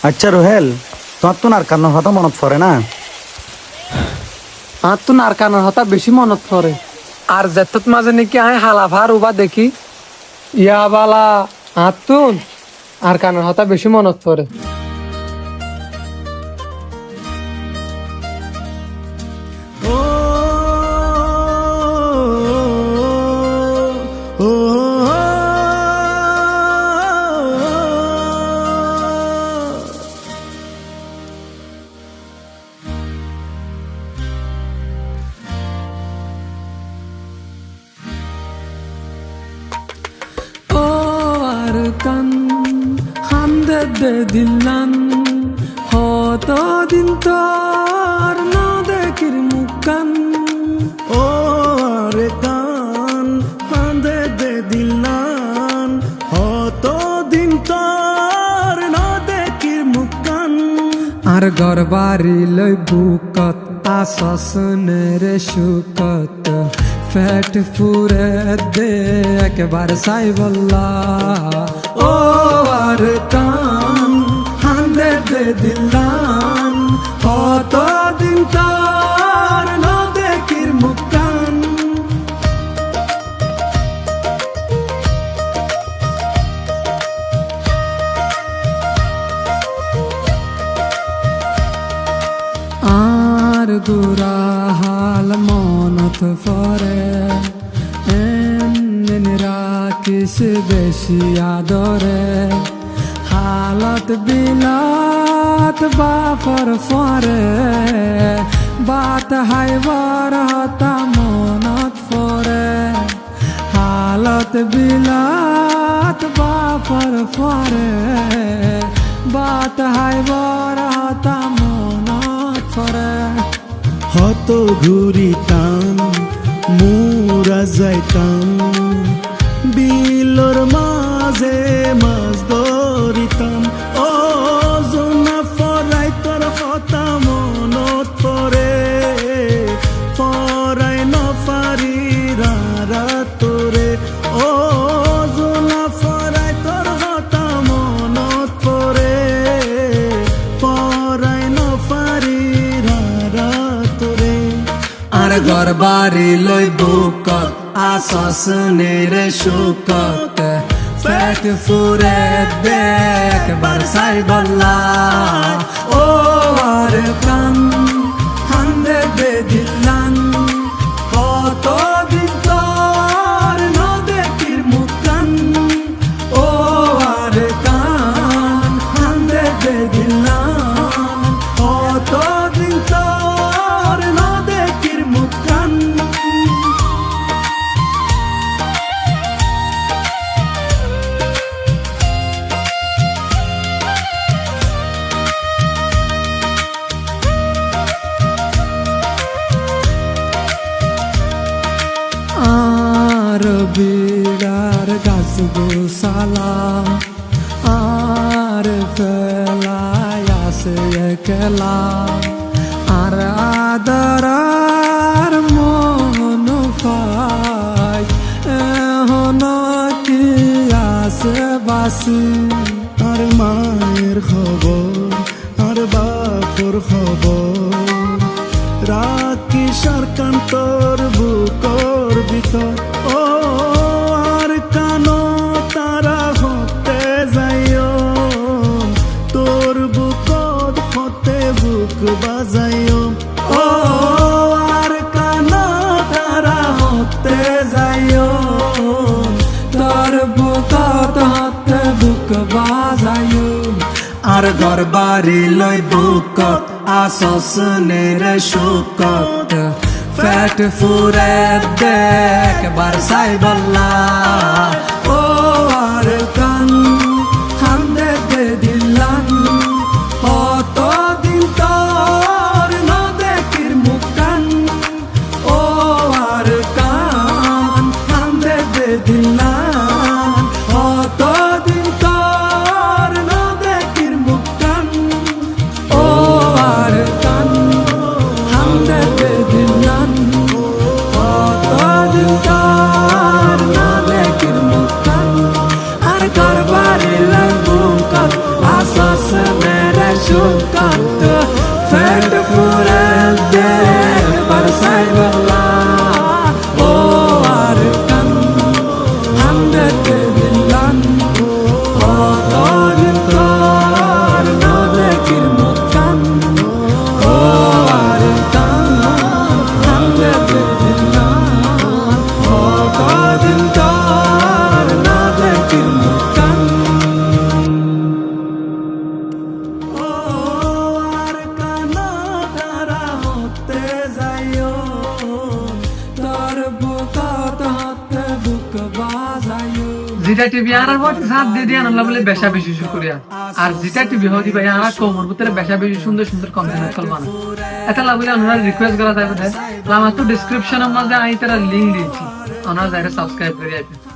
আচ্ছা রোহেল, তোমার তো নার কান্নার কথা মনত পড়ে না? আর তো নার কান্নার কথা বেশি মনত পড়ে। আর যেত মাঝে নাকি আয় হালাফার উবা দেখি ইয়া বালা আতুন আর কান্নার কথা বেশি মনত পড়ে। কান হান্দে দে দিলান হত দিন তোর না দেখির মুখান ও রে কান হান্দে দে দিলান হত দিন তোর না দেখির মুখান। আর ঘর বাড়ি লই বুকত আসনের সুকত ফেট ফুরে দে একবার সাই বল্লা ও আর কান হান্দে দে দিলান হত দিন তোর না দেখির মুখান। আর গুরা হাল মনত ফরে এন রাখিস বেশি আদরে হালত বিলাত বাফর ফরে বাত হাইবার হতা মনত ফরে হালত বিলাত বাফর ফরে বাত হাইবার হতা মনত ফরে। হত ঘুরিতাম মুরা যাইতাম বিলর মাঝে মাছ ধরিতাম। ও জোনা ফরাই তোর কথা মনত পরে ফরাই নফারি রারা তোরে। ও জোনা ফরাই তোর কথা মনত পরে ফরাই নফারি রারা তোরে। আর ঘর বাড়ি লই বুকত আসনের সুকত ফেট ফুরে দেখ বার সাই বল্লা ও আর কান হান্দে দে দিলান কত দিন তোর না দেখির মুখান। ও আর কান হান্দে দে দিলান কত দিন তোর না দেখির মুখান। আর বিড়ার গাছ গোসালা আর ফেলায় আসে একলা আর আদরার মন পাই এখন কি আসে বাসি। আর মায়ের খবর আর বাপুর খবর রাখি সরকার তোর বুকর ভিতর। ও আর কানো তারা হতে যাইও তোর বুকত হতে বুক বাজাইও। ও আর কানো তারা হতে যাইও তোর বুকত হতে বুক বাজায়ু। আর ঘর বাড়ি লই বুকত আসনের সুকত ফেট ফুরে দেখ বার সাই বল্লা ও আর কান হান্দে দে দিলান কত দিন তোর না দেখির মুখান। ও আর কান হান্দে দে দিলান কত দিন তোর না দেখির মুখান। ও আর কান হান্দে দে দিলান কত দিন তোর না দেখির যেটা টিভি আর বটি সাথ দিয়ে দিয়ে আনলা বলে বেশা বেশি শুকরিয়া আর যেটা টিভি হদি ভাই আর কোমর ভিতরে বেশা বেশি সুন্দর সুন্দর কন্টেন্ট কল বানা এটা লাগলে আমরা রিকোয়েস্ট করা যাবে আমার তো ডেসক্রিপশনের মধ্যে আই তারা লিংক দিয়েছি আমরা যারা সাবস্ক্রাইব করে আইতে